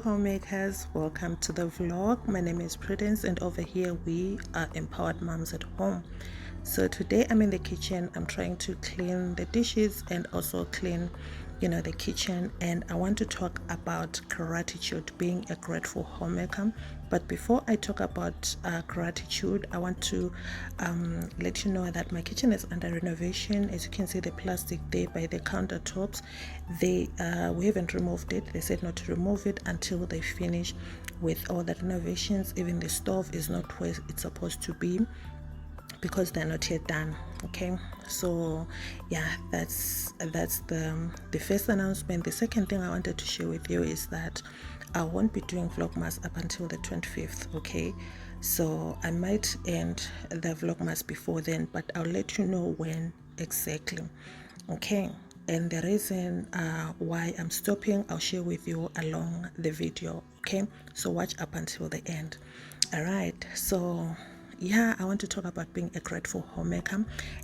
homemakers, welcome to the vlog. My name is Prudence and over here we are empowered moms at home. So today I'm in the kitchen. I'm trying to clean the dishes and also clean the kitchen, and I want to talk about gratitude, being a grateful homemaker. But before I talk about gratitude, I want to let you know that my kitchen is under renovation. As you can see, the plastic there by the countertops, we haven't removed it. They said not to remove it until they finish with all the renovations. Even the stove is not where it's supposed to be because they're not yet done. Okay, so yeah, that's the first announcement. The second thing I wanted to share with you is that I won't be doing vlogmas up until the 25th. Okay, so I might end the vlogmas before then, but I'll let you know when exactly. Okay, and the reason why I'm stopping, I'll share with you along the video. Okay, so watch up until the end. All right, so yeah, I want to talk about being a grateful homemaker.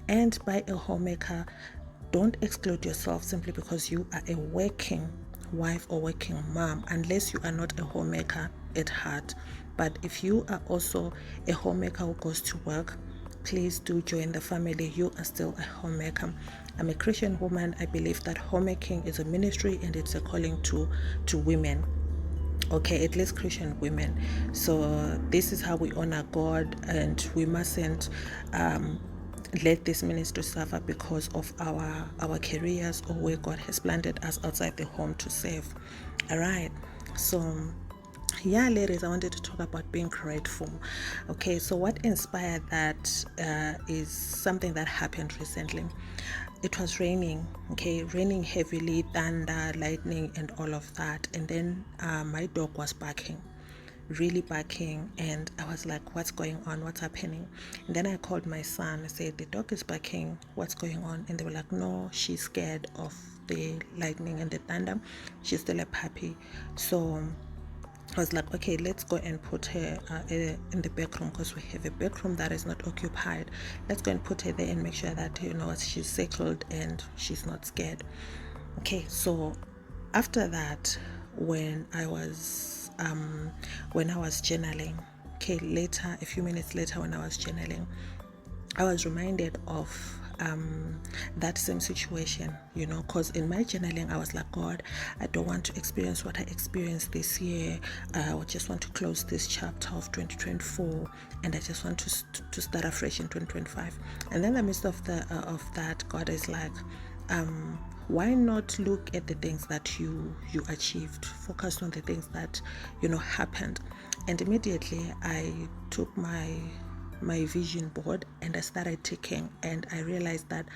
And by a homemaker, don't exclude yourself simply because you are a working wife or working mom, unless you are not a homemaker at heart. But if you are also a homemaker who goes to work, please do join the family. You are still a homemaker. I'm a Christian woman. I believe that homemaking is a ministry and it's a calling to women. Okay, at least Christian women. So this is how we honor God, and we mustn't let this ministry suffer because of our careers or where God has planted us outside the home to serve. All right, so yeah, ladies, I wanted to talk about being grateful. Okay, so what inspired that is something that happened recently. It was raining, okay, raining heavily, thunder, lightning, and all of that. And then my dog was barking, really barking, and I was like, what's going on? What's happening? And then I called my son. I said, the dog is barking. What's going on? And they were like, no, she's scared of the lightning and the thunder. She's still a puppy. So I was like, okay, let's go and put her in the back room, because we have a back room that is not occupied. Let's go and put her there and make sure that she's settled and she's not scared. Okay, so after that, when I was journaling, okay, later, a few minutes later, when I was journaling, I was reminded of that same situation, because in my journaling, I was like, God, I don't want to experience what I experienced this year. I just want to close this chapter of 2024, and I just want to start afresh in 2025. And then in the midst of that, God is like, why not look at the things that you achieved? Focus on the things that happened. And immediately I took my vision board and I started ticking, and I realized that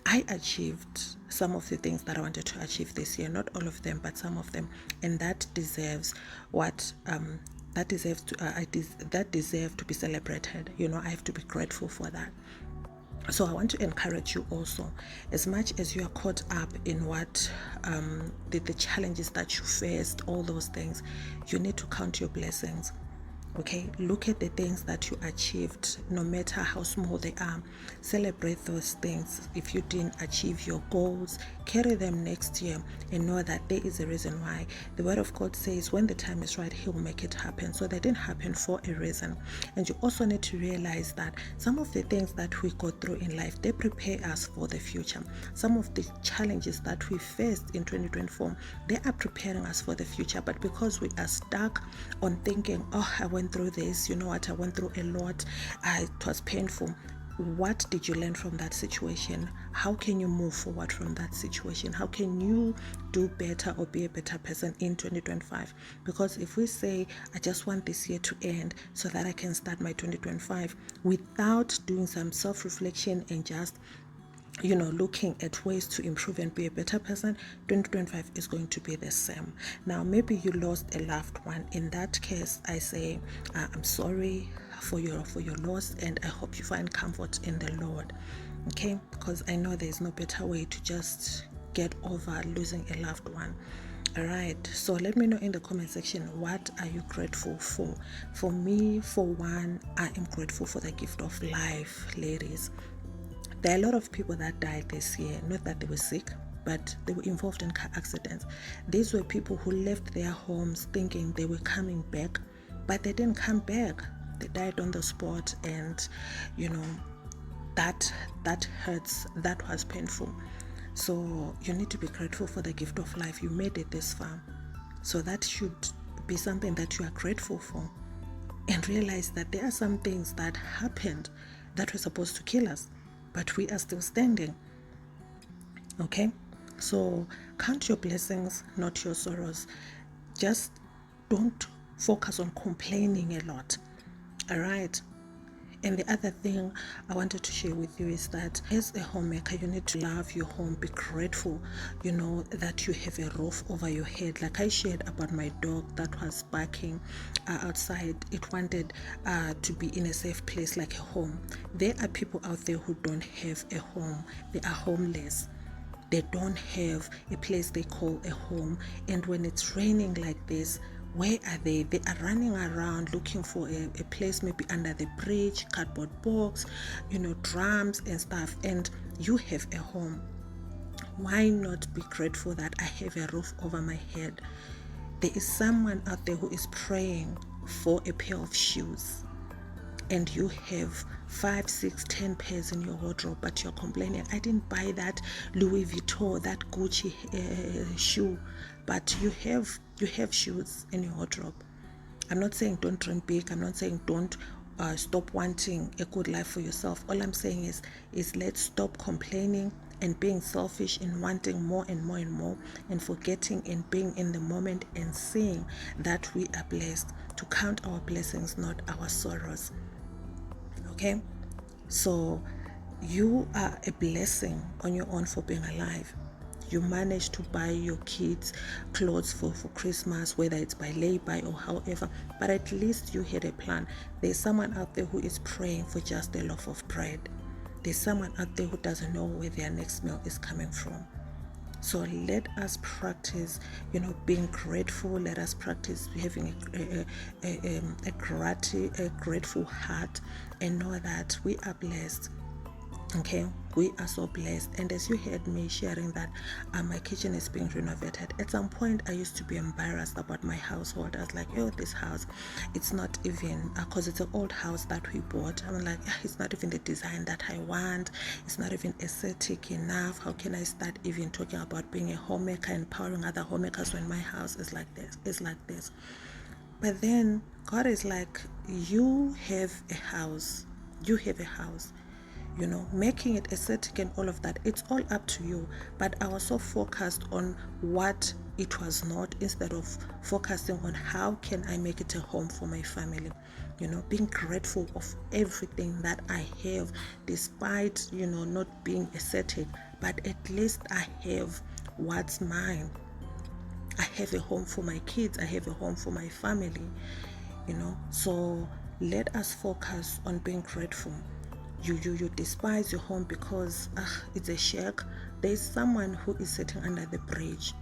I achieved some of the things that I wanted to achieve this year. Not all of them, but some of them, and that deserves that deserve to be celebrated. I have to be grateful for that. So I want to encourage you also, as much as you are caught up in what the challenges that you faced, all those things, you need to count your blessings. Okay, look at the things that you achieved, no matter how small they are. Celebrate those things. If you didn't achieve your goals, carry them next year and know that there is a reason why. The word of God says when the time is right, He will make it happen. So they didn't happen for a reason. And you also need to realize that some of the things that we go through in life, they prepare us for the future. Some of the challenges that we faced in 2024, they are preparing us for the future. But because we are stuck on thinking, oh, I went through this, I went through a lot, it was painful. What did you learn from that situation? How can you move forward from that situation? How can you do better or be a better person in 2025? Because if we say, I just want this year to end so that I can start my 2025 without doing some self-reflection and just looking at ways to improve and be a better person, 2025 is going to be the same. Now, maybe you lost a loved one. In that case, I say, I'm sorry for your loss, and I hope you find comfort in the Lord. Okay, because I know there's no better way to just get over losing a loved one. All right, so let me know in the comment section, what are you grateful for? For me, for one, I am grateful for the gift of life, ladies. There are a lot of people that died this year, not that they were sick, but they were involved in car accidents. These were people who left their homes thinking they were coming back, but they didn't come back. They died on the spot, and that hurts. That was painful. So you need to be grateful for the gift of life. You made it this far. So that should be something that you are grateful for, and realize that there are some things that happened that were supposed to kill us, but we are still standing. Okay? So count your blessings, not your sorrows. Just don't focus on complaining a lot. All right? And the other thing I wanted to share with you is that as a homemaker, you need to love your home, be grateful, that you have a roof over your head. Like I shared about my dog that was barking outside. It wanted to be in a safe place like a home. There are people out there who don't have a home. They are homeless. They don't have a place they call a home. And when it's raining like this, where are they? They are running around looking for a place, maybe under the bridge, cardboard box, drums and stuff. And you have a home. Why not be grateful that I have a roof over my head? There is someone out there who is praying for a pair of shoes, and you have 5, 6, 10 pairs in your wardrobe, but you're complaining, I didn't buy that Louis Vuitton, that Gucci shoe. But you have shoes in your wardrobe. I'm not saying don't dream big. I'm not saying don't stop wanting a good life for yourself. All I'm saying is let's stop complaining and being selfish and wanting more and more and more, and forgetting and being in the moment and seeing that we are blessed, to count our blessings, not our sorrows. Okay? So you are a blessing on your own for being alive. You managed to buy your kids clothes for Christmas, whether it's by lay-by or however, but at least you had a plan. There's someone out there who is praying for just a loaf of bread. There's someone out there who doesn't know where their next meal is coming from. So let us practice, being grateful. Let us practice having a grateful heart, and know that we are blessed. Okay, we are so blessed. And as you heard me sharing that my kitchen is being renovated, at some point I used to be embarrassed about my household. I was like, this house, it's not even, because it's an old house that we bought. I'm like, it's not even the design that I want. It's not even aesthetic enough. How can I start even talking about being a homemaker, empowering other homemakers, when my house is like this? It's like this. But then God is like, you have a house. You have a house. Making it aesthetic and all of that, it's all up to you. But I was so focused on what it was not, instead of focusing on how can I make it a home for my family. Being grateful of everything that I have, despite not being aesthetic, but at least I have what's mine. I have a home for my kids. I have a home for my family. So let us focus on being grateful. You despise your home because it's a shack. There's someone who is sitting under the bridge.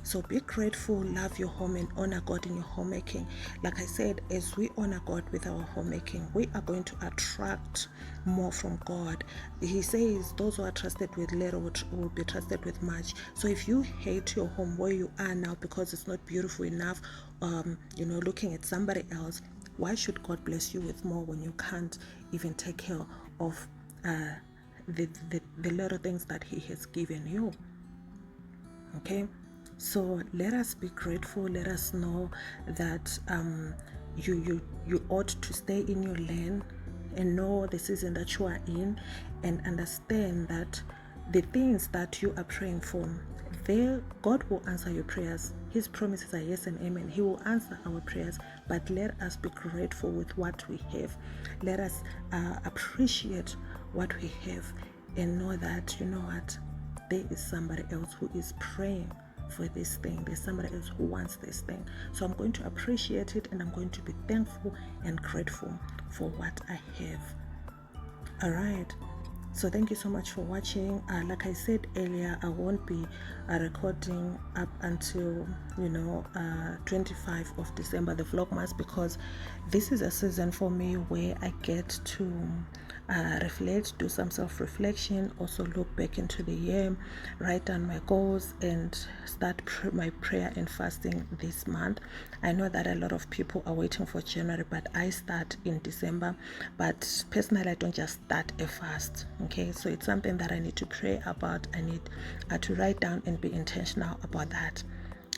So be grateful, love your home, and honor God in your homemaking. Like I said, as we honor God with our homemaking, we are going to attract more from God. He says those who are trusted with little will be trusted with much. So if you hate your home where you are now because it's not beautiful enough, looking at somebody else, why should God bless you with more when you can't even take care of the little things that He has given you? Okay, so let us be grateful. Let us know that you ought to stay in your lane and know the season that you are in, and understand that the things that you are praying for, God will answer your prayers. His promises are yes and amen. He will answer our prayers, but let us be grateful with what we have. Let us appreciate what we have, and know that, there is somebody else who is praying for this thing. There's somebody else who wants this thing. So I'm going to appreciate it, and I'm going to be thankful and grateful for what I have. All right. So thank you so much for watching. Like I said earlier, I won't be recording up until 25 of December, the vlogmas, because this is a season for me where I get to reflect, do some self-reflection, also look back into the year, write down my goals, and start my prayer and fasting this month. I know that a lot of people are waiting for January, but I start in December. But personally, I don't just start a fast. Okay, so it's something that I need to pray about. I need to write down and be intentional about that.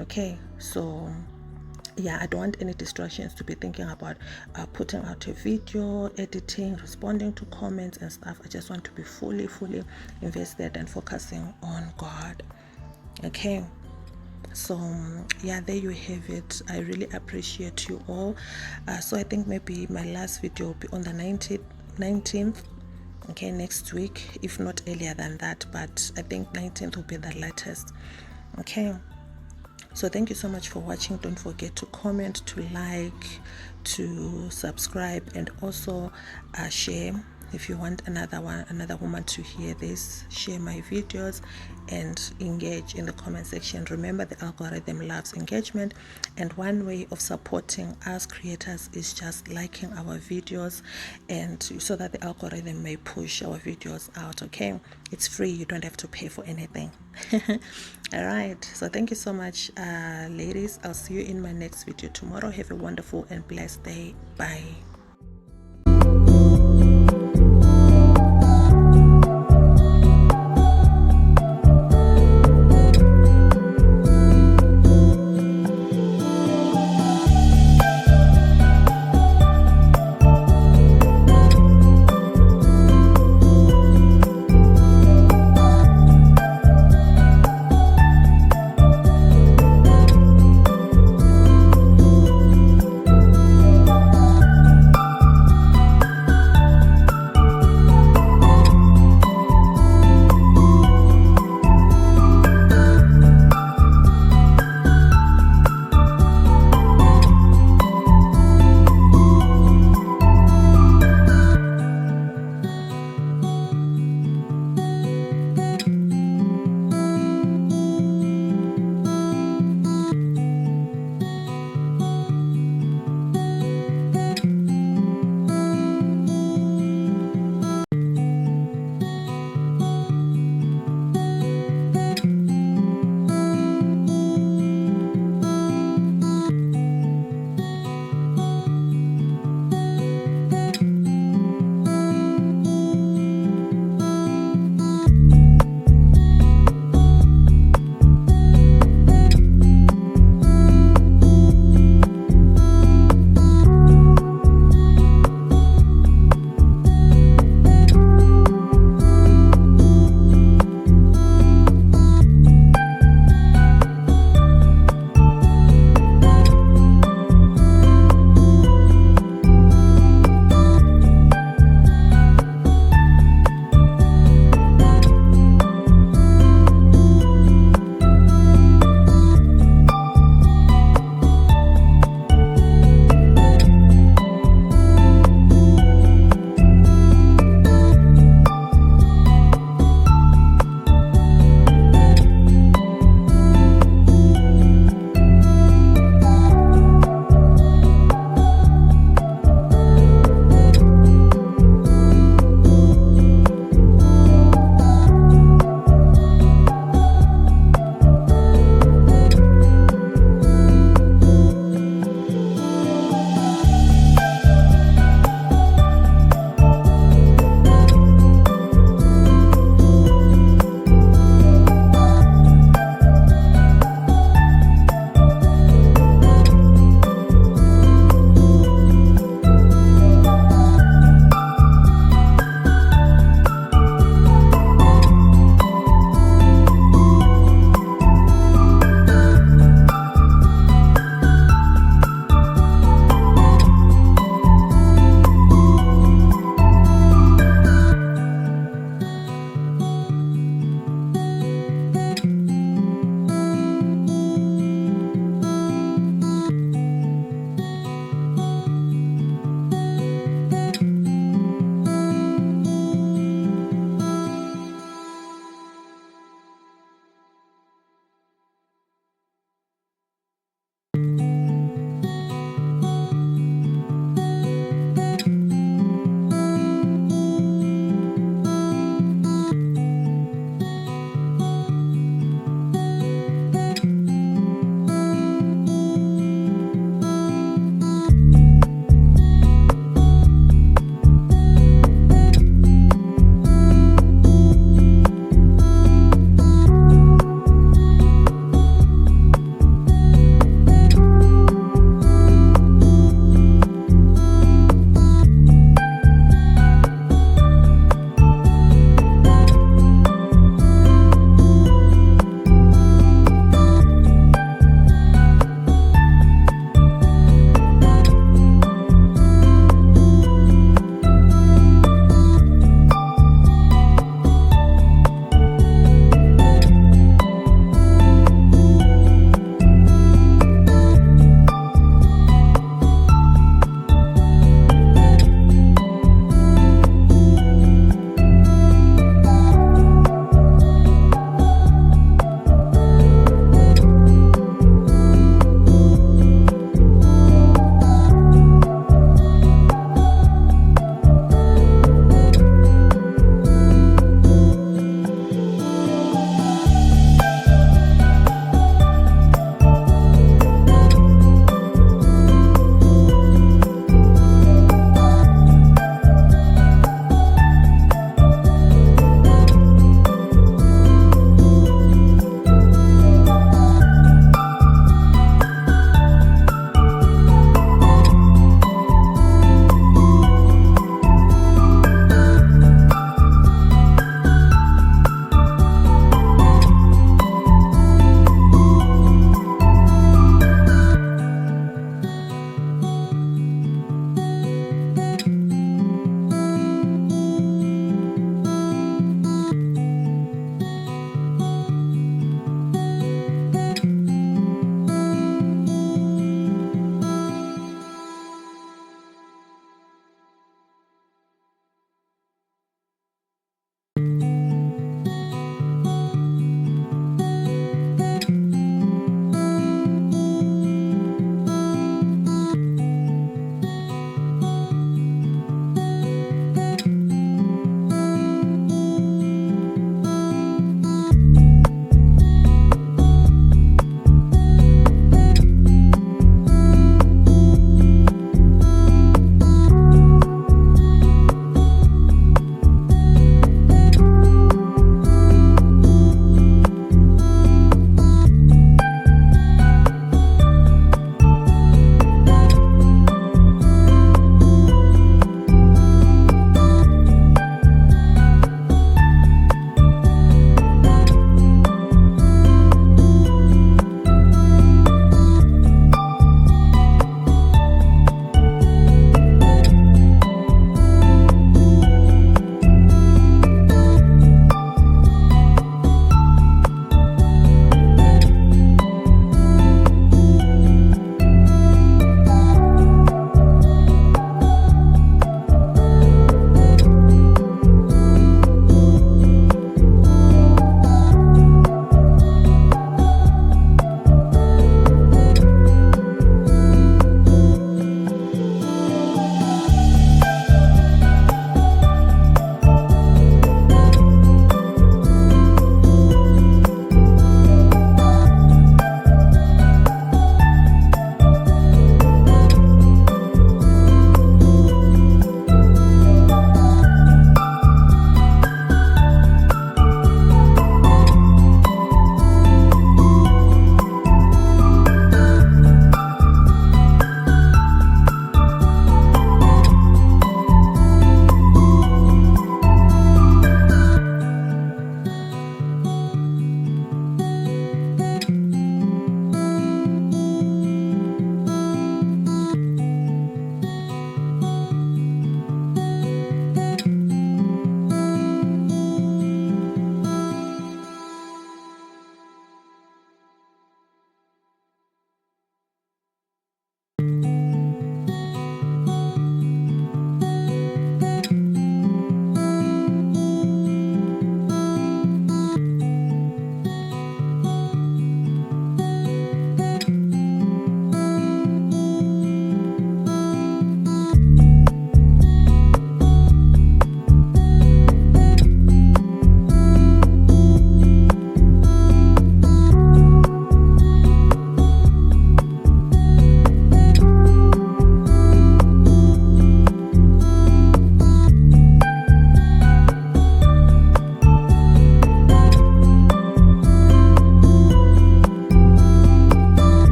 Okay, so yeah, I don't want any distractions to be thinking about putting out a video, editing, responding to comments and stuff. I just want to be fully invested and focusing on God. Okay, so yeah, there you have it. I really appreciate you all. So I think maybe my last video will be on the 19th, okay, next week, if not earlier than that, but I think 19th will be the latest. Okay, so thank you so much for watching. Don't forget to comment, to like, to subscribe, and also share. If you want another woman to hear this, share my videos and engage in the comment section. Remember, the algorithm loves engagement, and one way of supporting us creators is just liking our videos, and so that the algorithm may push our videos out. Okay, it's free, you don't have to pay for anything. All right, so thank you so much, ladies. I'll see you in my next video tomorrow. Have a wonderful and blessed day. Bye.